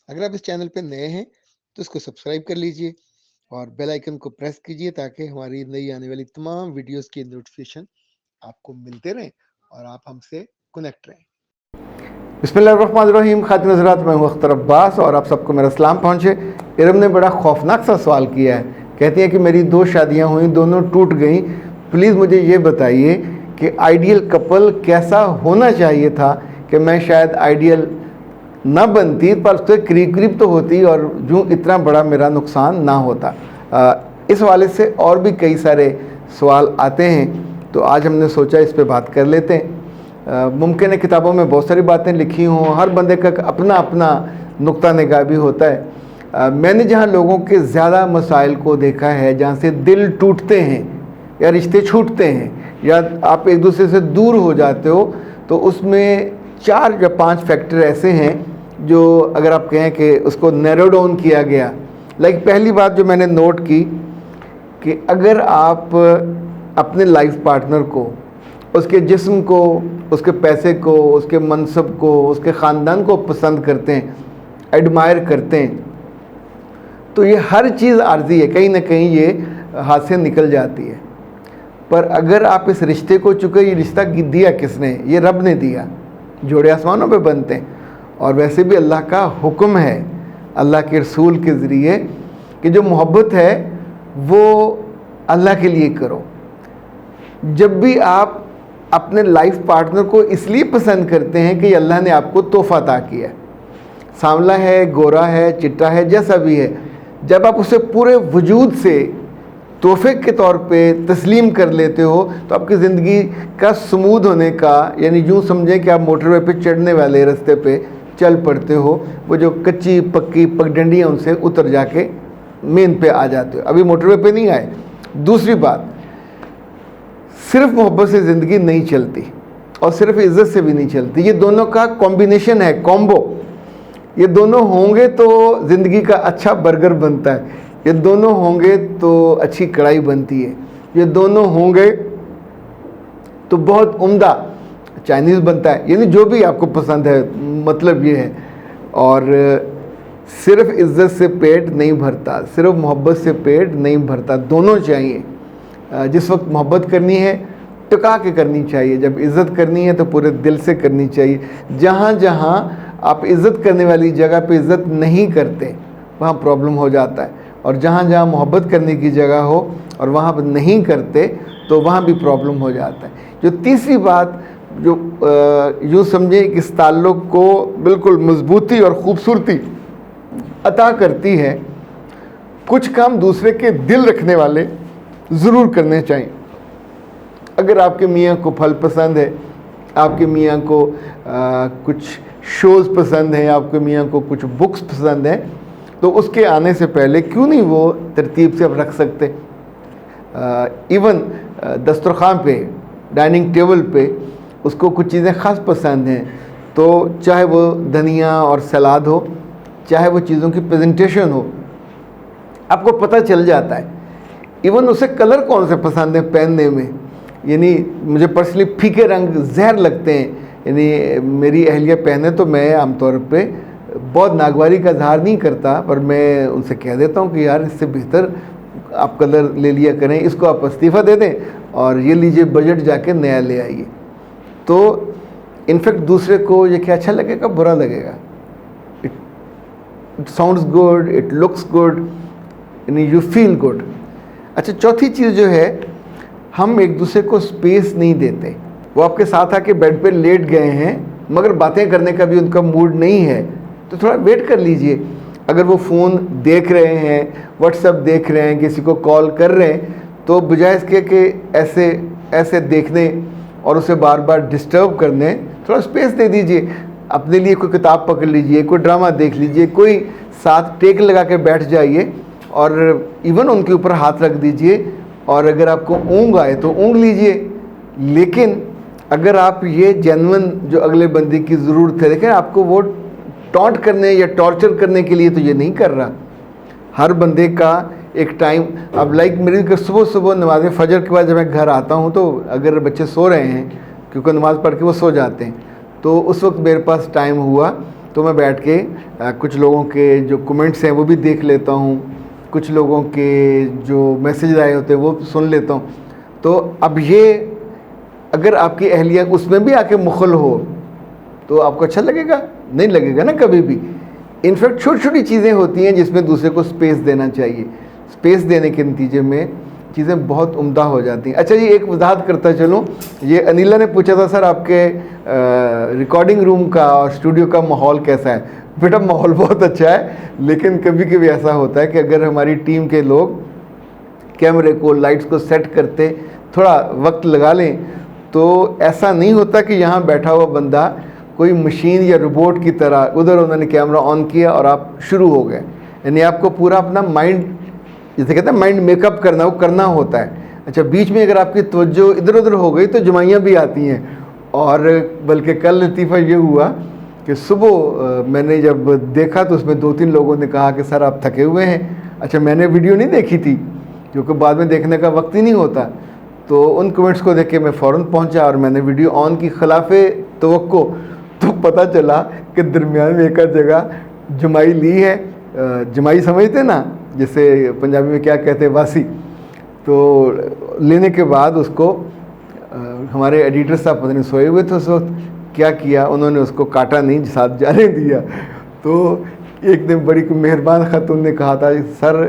अगर आप इस चैनल पे नए हैं तो इसको सब्सक्राइब कर लीजिए और बेल आइकन को प्रेस कीजिए ताकि हमारी नई आने वाली तमाम वीडियोस की नोटिफिकेशन आपको मिलते रहें और आप हमसे कनेक्ट रहें। बिस्मिल्लाहिर्रहमानिर्रहीम। खातिन हज़रात, मैं हूँ अख्तर अब्बास और आप सबको मेरा सलाम पहुँचे। इरम ने बड़ा खौफनाक सा सवाल किया है। कहती है कि मेरी 2 शादियाँ हुई, दोनों टूट गई। प्लीज़ मुझे ये बताइए कि आइडियल कपल कैसा होना चाहिए था कि मैं शायद आइडियल ना बनती पर उसके करीब करीब तो होती और यूँ इतना बड़ा मेरा नुकसान ना होता। इस हवाले से और भी कई सारे सवाल आते हैं, तो आज हमने सोचा इस पे बात कर लेते हैं। मुमकिन है किताबों में बहुत सारी बातें लिखी हों, हर बंदे का अपना अपना नुक्ता निगाह भी होता है। मैंने जहाँ लोगों के ज़्यादा मसाइल को देखा है, जहाँ से दिल टूटते हैं या रिश्ते छूटते हैं या आप एक दूसरे से दूर हो जाते हो, तो उसमें 4 या 5 फैक्टर ऐसे हैं जो अगर आप कहें कि उसको नैरो डाउन किया गया। लाइक पहली बात जो मैंने नोट की कि अगर आप अपने लाइफ पार्टनर को, उसके जिस्म को, उसके पैसे को, उसके मनसब को, उसके ख़ानदान को पसंद करते हैं, एडमायर करते हैं, तो ये हर चीज़ आर्जी है, कहीं ना कहीं ये हाथ से निकल जाती है। पर अगर आप इस रिश्ते को, चूँकि ये रिश्ता दिया किसने? ये रब ने दिया। जोड़े आसमानों पे बनते हैं और वैसे भी अल्लाह का हुक्म है, अल्लाह के रसूल के ज़रिए, कि जो मोहब्बत है वो अल्लाह के लिए करो। जब भी आप अपने लाइफ पार्टनर को इसलिए पसंद करते हैं कि अल्लाह ने आपको तोहफ़ा अता किया है, सांवला है, गोरा है, चिट्टा है, जैसा भी है, जब आप उसे पूरे वजूद से तोहफे के तौर पे तस्लीम कर लेते हो तो आपकी ज़िंदगी का स्मूद होने का, यानी यूँ समझें कि आप मोटरवे पे चढ़ने वाले रास्ते पे चल पड़ते हो, वो जो कच्ची पक्की पगडंडियाँ उनसे उतर जाके मेन पे आ जाते हो, अभी मोटरवे पे नहीं आए। दूसरी बात, सिर्फ मोहब्बत से ज़िंदगी नहीं चलती और सिर्फ इज़्ज़त से भी नहीं चलती। ये दोनों का कॉम्बिनेशन है, कॉम्बो। ये दोनों होंगे तो ज़िंदगी का अच्छा बर्गर बनता है, ये दोनों होंगे तो अच्छी कढ़ाई बनती है, ये दोनों होंगे तो बहुत उम्दा चाइनीज़ बनता है, यानी जो भी आपको पसंद है, मतलब ये है। और सिर्फ इज़्ज़त से पेट नहीं भरता, सिर्फ मोहब्बत से पेट नहीं भरता, दोनों चाहिए। जिस वक्त मोहब्बत करनी है टिका के करनी चाहिए, जब इज़्ज़त करनी है तो पूरे दिल से करनी चाहिए। जहाँ जहाँ आप इज़्ज़त करने वाली जगह पे इज़्ज़त नहीं करते वहाँ प्रॉब्लम हो जाता है, और जहाँ जहाँ मोहब्बत करने की जगह हो और वहाँ पर नहीं करते तो वहाँ भी प्रॉब्लम हो जाता है। जो तीसरी बात जो यूँ समझे कि इस ताल्लुक़ को बिल्कुल मजबूती और ख़ूबसूरती अता करती है, कुछ काम दूसरे के दिल रखने वाले ज़रूर करने चाहिए। अगर आपके मियाँ को फल पसंद है, आपके मियाँ को कुछ शोज़ पसंद हैं, आपके मियाँ को कुछ बुक्स पसंद हैं, तो उसके आने से पहले क्यों नहीं वो तरतीब से आप रख सकते। इवन दस्तरखान पे, डाइनिंग टेबल पे उसको कुछ चीज़ें ख़ास पसंद हैं, तो चाहे वो धनिया और सलाद हो, चाहे वो चीज़ों की प्रेजेंटेशन हो, आपको पता चल जाता है। इवन उसे कलर कौन से पसंद है पहनने में, यानी मुझे पर्सनली फीके रंग जहर लगते हैं, यानी मेरी अहलिया पहने तो मैं आमतौर पे बहुत नागवारी का इजहार नहीं करता, पर मैं उनसे कह देता हूँ कि यार इससे बेहतर आप कलर ले लिया करें, इसको आप इस्तीफ़ा दे दें और ये लीजिए बजट जाके नया ले आइए। तो इनफैक्ट दूसरे को ये क्या अच्छा लगेगा, बुरा लगेगा। It sounds good, it looks good, यानी यू फील गुड। अच्छा, चौथी चीज़ जो है, हम एक दूसरे को स्पेस नहीं देते। वो आपके साथ आके बेड पे लेट गए हैं मगर बातें करने का भी उनका मूड नहीं है, तो थोड़ा वेट कर लीजिए। अगर वो फ़ोन देख रहे हैं, व्हाट्सएप देख रहे हैं, किसी को कॉल कर रहे हैं, तो बजाय इसके कि ऐसे ऐसे देखने और उसे बार बार डिस्टर्ब करने, थोड़ा स्पेस दे दीजिए। अपने लिए कोई किताब पकड़ लीजिए, कोई ड्रामा देख लीजिए, कोई साथ टेक लगा के बैठ जाइए और इवन उनके ऊपर हाथ रख दीजिए, और अगर आपको ऊँग आए तो ऊँग लीजिए। लेकिन अगर आप ये जेन्युइन जो अगले बंदे की ज़रूरत है, देखें आपको वो टॉन्ट करने या टॉर्चर करने के लिए तो ये नहीं कर रहा। हर बंदे का एक टाइम, अब लाइक मेरी सुबह सुबह नमाज़ फ़जर के बाद जब मैं घर आता हूँ, तो अगर बच्चे सो रहे हैं, क्योंकि नमाज़ पढ़ के वो सो जाते हैं, तो उस वक्त मेरे पास टाइम हुआ तो मैं बैठ के कुछ लोगों के जो कमेंट्स हैं वो भी देख लेता हूँ, कुछ लोगों के जो मैसेज आए होते हैं वो सुन लेता हूँ। तो अब ये अगर आपकी अहलिया उसमें भी आके मुखल हो तो आपको अच्छा लगेगा? नहीं लगेगा ना कभी भी। इनफैक्ट छोटी छोटी चीज़ें होती हैं जिसमें दूसरे को स्पेस देना चाहिए। स्पेस देने के नतीजे में चीज़ें बहुत उम्दा हो जाती हैं। अच्छा जी, एक वजाहत करता चलूँ, ये अनिला ने पूछा था सर आपके रिकॉर्डिंग रूम का और स्टूडियो का माहौल कैसा है। बेटा माहौल बहुत अच्छा है, लेकिन कभी कभी ऐसा होता है कि अगर हमारी टीम के लोग कैमरे को, लाइट्स को सेट करते थोड़ा वक्त लगा लें तो ऐसा नहीं होता कि यहाँ बैठा हुआ बंदा कोई मशीन या रोबोट की तरह उधर उन्होंने कैमरा ऑन किया और आप शुरू हो गए। यानी आपको पूरा अपना माइंड, जैसे कहते हैं माइंड मेकअप करना, वो करना होता है। अच्छा, बीच में अगर आपकी तवज्जो इधर उधर हो गई तो जमाइयाँ भी आती हैं। और बल्कि कल लतीफ़ा ये हुआ कि सुबह मैंने जब देखा तो उसमें 2-3 लोगों ने कहा कि सर आप थके हुए हैं। अच्छा, मैंने वीडियो नहीं देखी थी क्योंकि बाद में देखने का वक्त ही नहीं होता, तो उन कमेंट्स को देख के मैं फ़ौरन पहुंचा और मैंने वीडियो ऑन की खिलाफ़े तवक्को। तो पता चला कि दरमियान में एक जगह जमाई ली है। जमाई समझते ना, जैसे पंजाबी में क्या कहते हैं, वासी। तो लेने के बाद उसको हमारे एडिटर साहब पता नहीं सोए हुए थे उस वक्त, क्या किया उन्होंने, उसको काटा नहीं, साथ जाने दिया। तो एक दिन बड़ी मेहरबान खातून ने कहा था सर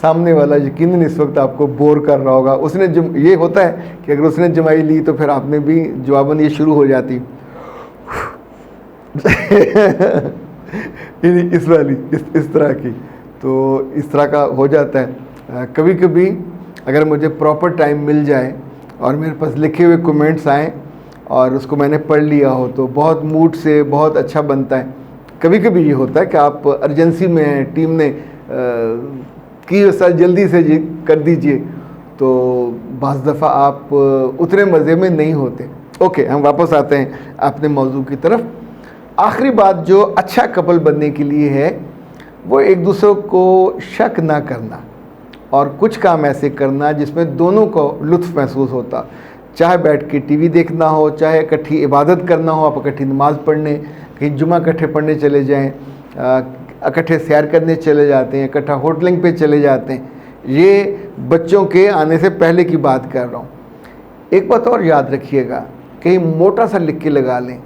सामने वाला यकीनन इस वक्त आपको बोर कर रहा होगा। उसने ये होता है कि अगर उसने जमाई ली तो फिर आपने भी जवाबन ये शुरू हो जाती इस वाली इस तरह की। तो इस तरह का हो जाता है। कभी कभी अगर मुझे प्रॉपर टाइम मिल जाए और मेरे पास लिखे हुए कमेंट्स आएँ और उसको मैंने पढ़ लिया हो तो बहुत मूड से बहुत अच्छा बनता है। कभी कभी ये होता है कि आप अर्जेंसी में हैं, टीम ने कि सर जल्दी से कर दीजिए, तो बाज़ दफ़ा आप उतने मज़े में नहीं होते। ओके, हम वापस आते हैं अपने मौजू की तरफ। आखिरी बात जो अच्छा कपल बनने के लिए है वो एक दूसरे को शक ना करना और कुछ काम ऐसे करना जिसमें दोनों को लुत्फ़ महसूस होता। चाहे बैठ के टीवी देखना हो, चाहे इकट्ठी इबादत करना हो, आप इकट्ठी नमाज़ पढ़ने, कहीं जुमा इकट्ठे पढ़ने चले जाएं, इकट्ठे सैर करने चले जाते हैं, इकट्ठा होटलिंग पे चले जाते हैं। ये बच्चों के आने से पहले की बात कर रहा हूँ। एक बात और याद रखिएगा, कहीं मोटा सा लिख के लगा लें,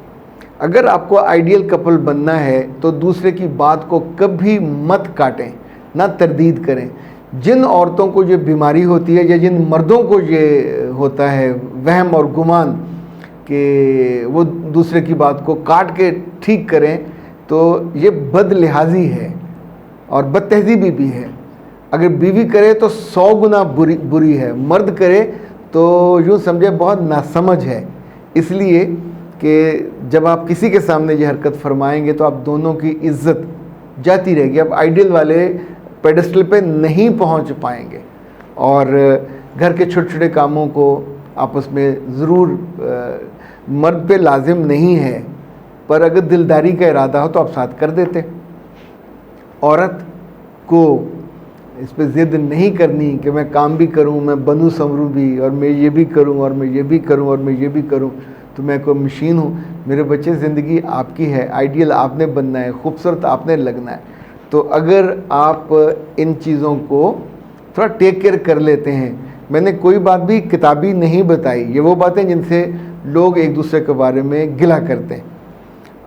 अगर आपको आइडियल कपल बनना है तो दूसरे की बात को कभी मत काटें, ना तरदीद करें। जिन औरतों को ये बीमारी होती है या जिन मर्दों को ये होता है वहम और गुमान कि वो दूसरे की बात को काट के ठीक करें, तो ये बदलिहाजी है और बदतहजीबी भी है। अगर बीवी करे तो 100 गुना बुरी है, मर्द करे तो यूँ समझे बहुत नासमझ है। इसलिए कि जब आप किसी के सामने ये हरकत फरमाएंगे तो आप दोनों की इज्जत जाती रहेगी, आप आइडियल वाले पेडेस्टल पे नहीं पहुंच पाएंगे। और घर के छोटे छोटे कामों को आपस में ज़रूर, मर्द पे लाजिम नहीं है, पर अगर दिलदारी का इरादा हो तो आप साथ कर देते। औरत को इस पर ज़िद नहीं करनी कि मैं काम भी करूं, मैं बनूं संवरूं भी, और मैं ये भी करूं और मैं ये भी करूं और मैं ये भी करूं, तो मैं कोई मशीन हूँ। मेरे बच्चे, ज़िंदगी आपकी है, आइडियल आपने बनना है, खूबसूरत आपने लगना है। तो अगर आप इन चीज़ों को थोड़ा टेक केयर कर लेते हैं, मैंने कोई बात भी किताबी नहीं बताई, ये वो बातें जिनसे लोग एक दूसरे के बारे में गिला करते हैं।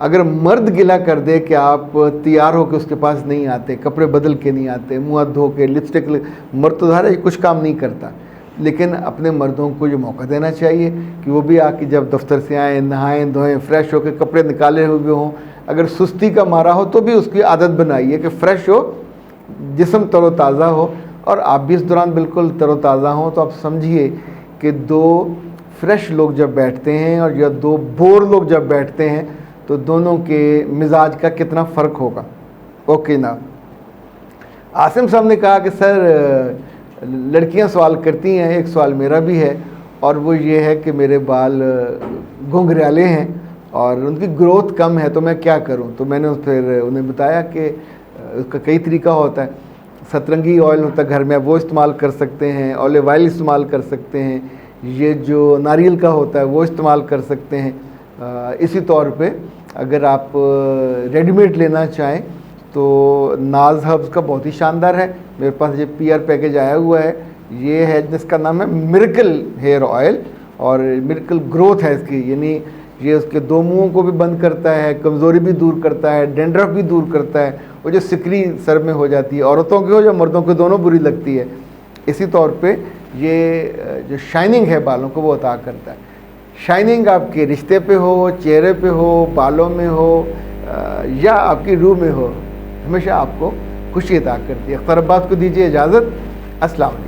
अगर मर्द गिला कर दे कि आप तैयार होकर उसके पास नहीं आते, कपड़े बदल के नहीं आते, मुँह हाथ धो के, लिपस्टिक, मर्द तो धारा कुछ काम नहीं करता, लेकिन अपने मर्दों को ये मौका देना चाहिए कि वो भी आके जब दफ्तर से आएँ, नहाएं धोएं, फ्रेश होकर कपड़े निकाले हुए हों। अगर सुस्ती का मारा हो तो भी उसकी आदत बनाइए कि फ़्रेश हो, जिस्म तरोताज़ा हो और आप भी इस दौरान बिल्कुल तरोताज़ा हों। तो आप समझिए कि 2 फ्रेश लोग जब बैठते हैं और या 2 बोर लोग जब बैठते हैं तो दोनों के मिजाज का कितना फ़र्क होगा। ओके ना। आसिम साहब ने कहा कि सर लड़कियां सवाल करती हैं, एक सवाल मेरा भी है, और वो ये है कि मेरे बाल घुंघराले हैं और उनकी ग्रोथ कम है, तो मैं क्या करूं। तो मैंने फिर उन्हें बताया कि उसका कई तरीका होता है। सतरंगी ऑयल होता है घर में, वो इस्तेमाल कर सकते हैं, ऑलिव ऑयल इस्तेमाल कर सकते हैं, ये जो नारियल का होता है वो इस्तेमाल कर सकते हैं। इसी तौर पे अगर आप रेडीमेड लेना चाहें तो नाज हर्ब्स का बहुत ही शानदार है। मेरे पास ये PR पैकेज आया हुआ है, ये है जिसका नाम है मिरेकल हेयर ऑयल और मिरेकल ग्रोथ है इसकी, यानी ये उसके दो मुंहों को भी बंद करता है, कमज़ोरी भी दूर करता है, डेंड्रफ भी दूर करता है, वो जो सिकरी सर में हो जाती है औरतों की हो या मर्दों को दोनों बुरी लगती है। इसी तौर पे ये जो शाइनिंग है बालों को वो अता करता है। शाइनिंग आपके रिश्ते पे हो, चेहरे पे हो, बालों में हो या आपकी रूह में हो, हमेशा आपको खुशी अता करती है। अख्तर अब्बास को दीजिए इजाज़त। अस्सलाम वालेकुम।